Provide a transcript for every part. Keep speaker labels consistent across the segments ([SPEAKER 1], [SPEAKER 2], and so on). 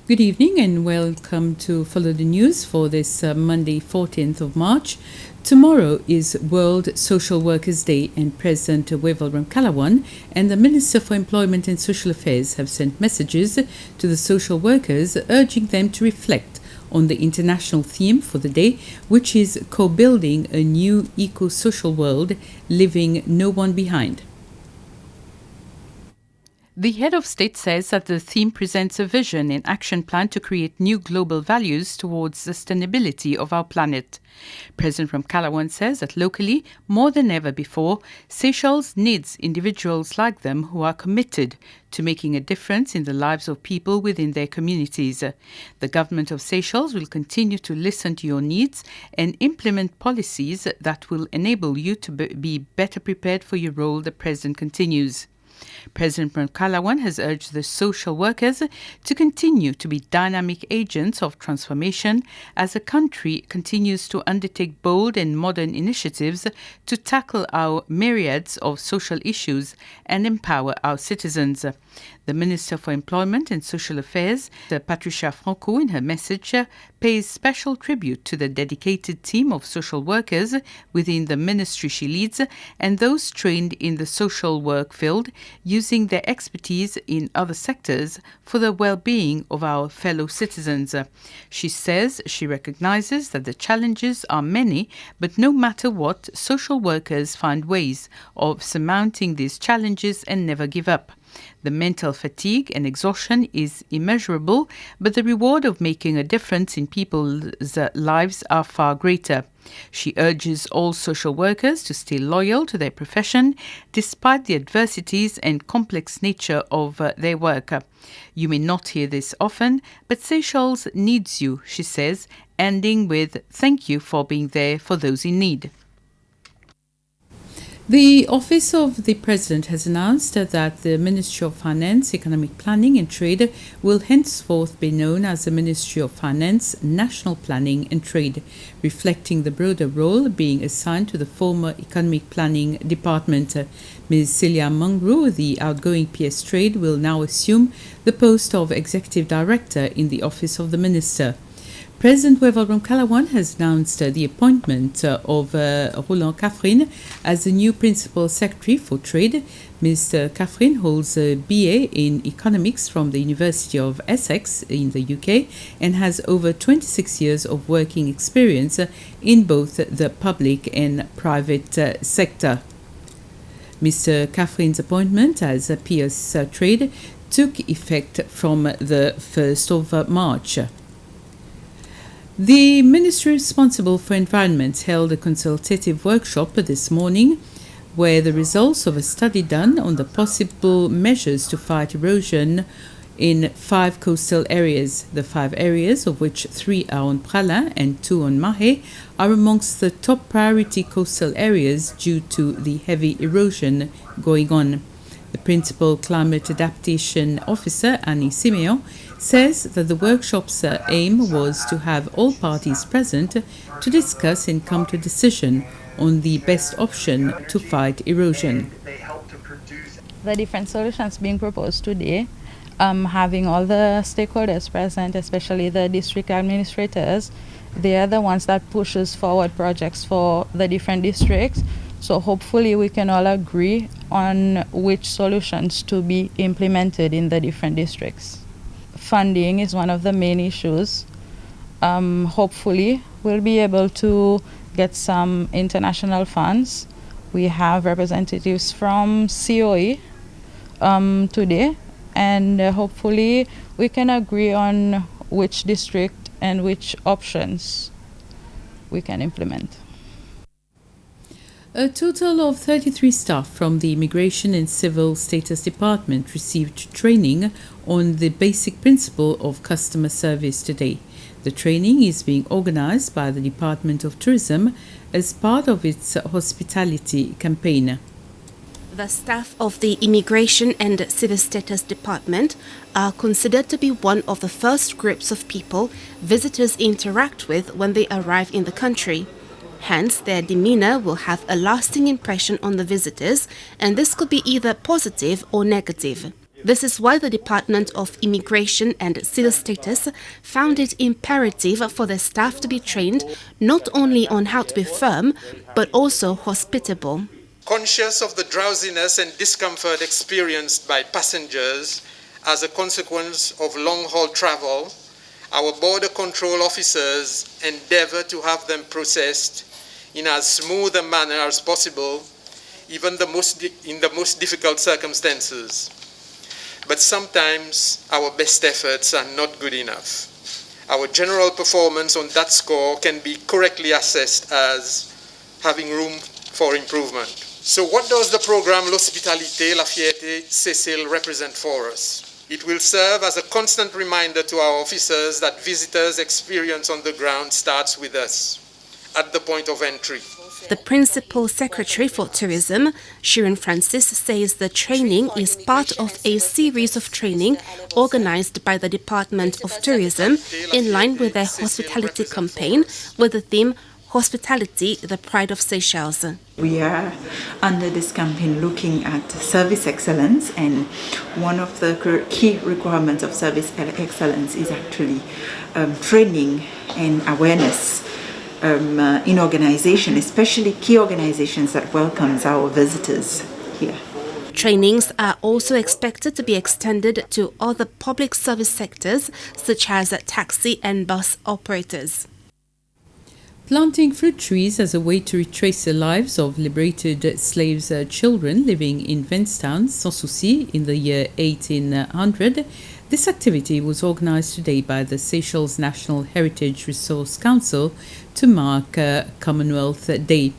[SPEAKER 1] Good evening and welcome to Follow the News for this Monday, 14th of March. Tomorrow is World Social Workers Day, and President Wavell Ramkalawan and the Minister for Employment and Social Affairs have sent messages to the social workers urging them to reflect on the international theme for the day, which is co-building a new eco-social world, leaving no one behind. The head of state says that the theme presents a vision and action plan to create new global values towards sustainability of our planet. President Ramkalawan says that locally, more than ever before, Seychelles needs individuals like them who are committed to making a difference in the lives of people within their communities. The government of Seychelles will continue to listen to your needs and implement policies that will enable you to be better prepared for your role, the president continues. President Ramkalawan has urged the social workers to continue to be dynamic agents of transformation as the country continues to undertake bold and modern initiatives to tackle our myriads of social issues and empower our citizens. The Minister for Employment and Social Affairs, Patricia Franco, in her message, pays special tribute to the dedicated team of social workers within the ministry she leads and those trained in the social work field, using their expertise in other sectors for the well-being of our fellow citizens. She says she recognizes that the challenges are many, but no matter what, social workers find ways of surmounting these challenges and never give up. The mental fatigue and exhaustion is immeasurable, but the reward of making a difference in people's lives are far greater. She urges all social workers to stay loyal to their profession despite the adversities and complex nature of their work. You may not hear this often, but Seychelles needs you, she says, ending with thank you for being there for those in need. The Office of the President has announced that the Ministry of Finance, Economic Planning and Trade will henceforth be known as the Ministry of Finance, National Planning and Trade, reflecting the broader role being assigned to the former Economic Planning Department. Ms. Celia Mungru, the outgoing PS Trade, will now assume the post of Executive Director in the Office of the Minister. President Wavell Ramkalawan has announced the appointment of Roland Kaffrine as the new Principal Secretary for Trade. Mr. Kaffrine holds a BA in Economics from the University of Essex in the UK and has over 26 years of working experience in both the public and private sector. Mr. Kaffrine's appointment as a PS Trade took effect from the 1st of March. The ministry responsible for environment held a consultative workshop this morning where the results of a study done on the possible measures to fight erosion in 5 coastal areas. The 5 areas, of which 3 are on Praslin and 2 on Mahé, are amongst the top priority coastal areas due to the heavy erosion going on. The Principal Climate Adaptation Officer, Annie Simeon, says that the workshop's aim was to have all parties present to discuss and come to a decision on the best option to fight erosion.
[SPEAKER 2] The different solutions being proposed today, having all the stakeholders present, especially the district administrators, they are the ones that pushes forward projects for the different districts. So hopefully we can all agree on which solutions to be implemented in the different districts. Funding is one of the main issues. Hopefully we'll be able to get some international funds. We have representatives from COE today, and hopefully we can agree on which district and which options we can implement.
[SPEAKER 1] A total of 33 staff from the Immigration and Civil Status Department received training on the basic principle of customer service today. The training is being organized by the Department of Tourism as part of its hospitality campaign.
[SPEAKER 3] The staff of the Immigration and Civil Status Department are considered to be one of the first groups of people visitors interact with when they arrive in the country. Hence, their demeanor will have a lasting impression on the visitors, and this could be either positive or negative. This is why the Department of Immigration and Civil Status found it imperative for their staff to be trained not only on how to be firm, but also hospitable.
[SPEAKER 4] Conscious of the drowsiness and discomfort experienced by passengers as a consequence of long-haul travel, our border control officers endeavor to have them processed in as smooth a manner as possible, even in the most difficult circumstances. But sometimes our best efforts are not good enough. Our general performance on that score can be correctly assessed as having room for improvement. So what does the program L'Hospitalité Lafayette Cecil represent for us? It will serve as a constant reminder to our officers that visitors' experience on the ground starts with us, at the point of entry.
[SPEAKER 3] The Principal Secretary for Tourism, Sharon Francis, says the training is part of a series of training organized by the Department of Tourism in line with their hospitality campaign with the theme Hospitality, the Pride of Seychelles.
[SPEAKER 5] We are under this campaign looking at service excellence, and one of the key requirements of service excellence is actually training and awareness in organization, especially key organizations that welcomes our visitors here.
[SPEAKER 3] Trainings are also expected to be extended to other public service sectors such as taxi and bus operators.
[SPEAKER 1] Planting fruit trees as a way to retrace the lives of liberated slaves' children living in Vinstown, Sans-Souci, in the year 1800. This activity was organized today by the Seychelles National Heritage Resource Council to mark Commonwealth Day.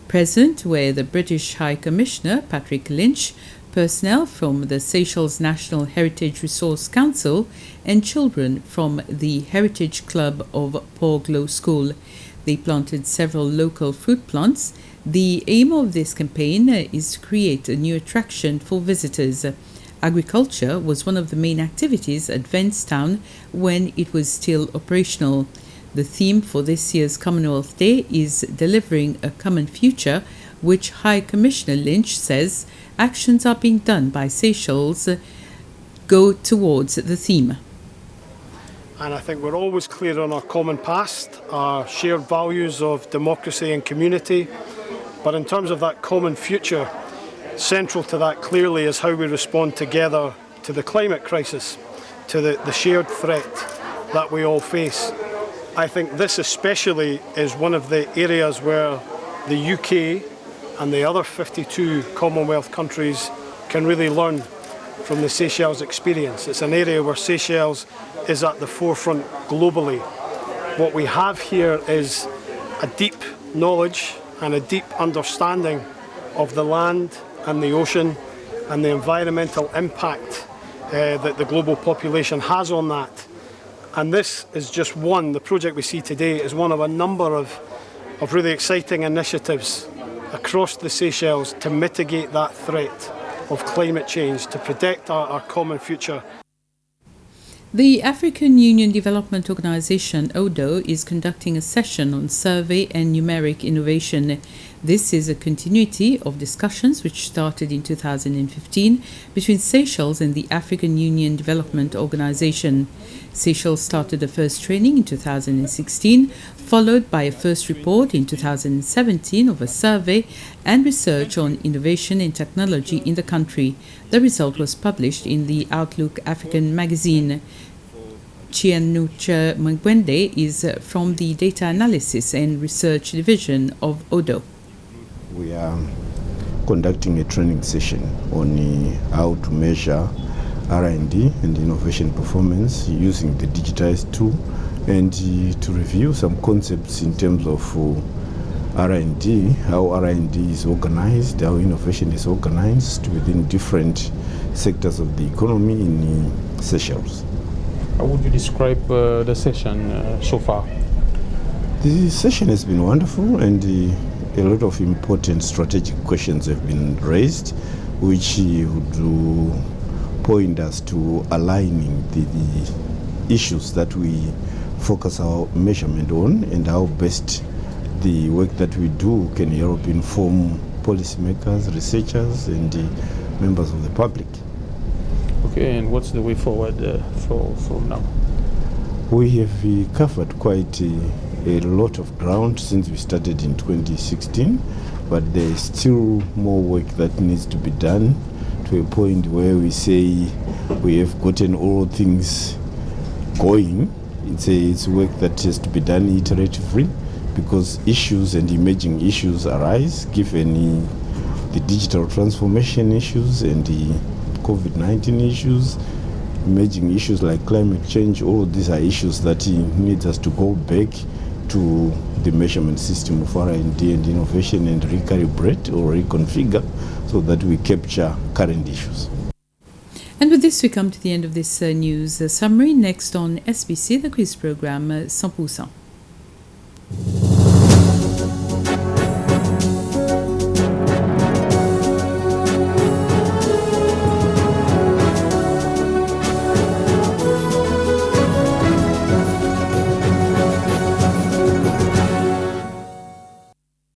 [SPEAKER 1] Present were the British High Commissioner, Patrick Lynch, personnel from the Seychelles National Heritage Resource Council, and children from the Heritage Club of Port-Glo School. They planted several local fruit plants. The aim of this campaign is to create a new attraction for visitors. Agriculture was one of the main activities at Vinstown when it was still operational. The theme for this year's Commonwealth Day is Delivering a Common Future, which High Commissioner Lynch says actions are being done by Seychelles go towards the theme.
[SPEAKER 6] And I think we're always clear on our common past, our shared values of democracy and community. But in terms of that common future, central to that clearly is how we respond together to the climate crisis, to the shared threat that we all face. I think this especially is one of the areas where the UK and the other 52 Commonwealth countries can really learn from the Seychelles experience. It's an area where Seychelles is at the forefront globally. What we have here is a deep knowledge and a deep understanding of the land and the ocean and the environmental impact that the global population has on that. And this is just one, the project we see today is one of a number of really exciting initiatives across the Seychelles to mitigate that threat of climate change, to protect our common future.
[SPEAKER 1] The African Union Development Organization, ODO, is conducting a session on survey and numeric innovation. This is a continuity of discussions which started in 2015 between Seychelles and the African Union Development Organization. Seychelles started the first training in 2016, followed by a first report in 2017 of a survey and research on innovation and technology in the country. The result was published in the Outlook African magazine. Chianucha Mwende is from the Data Analysis and Research Division of ODO.
[SPEAKER 7] We are conducting a training session on how to measure R&D and innovation performance using the digitized tool, and to review some concepts in terms of R&D, how R&D is organized, how innovation is organized within different sectors of the economy in Seychelles.
[SPEAKER 8] How would you describe the session so far?
[SPEAKER 7] The session has been wonderful, and a lot of important strategic questions have been raised, which would point us to aligning the issues that we focus our measurement on, and how best the work that we do can help inform policymakers, researchers, and members of the public.
[SPEAKER 8] Okay, and what's the way forward from now?
[SPEAKER 7] We have covered quite a lot of ground since we started in 2016, but there's still more work that needs to be done to a point where we say we have gotten all things going. It's work that has to be done iteratively, because issues and emerging issues arise given the digital transformation issues and the COVID-19 issues, emerging issues like climate change. All of these are issues that need us to go back to the measurement system of R&D and innovation and recalibrate or reconfigure so that we capture current issues.
[SPEAKER 1] And with this, we come to the end of this news summary. Next on SBC, the quiz program 100%.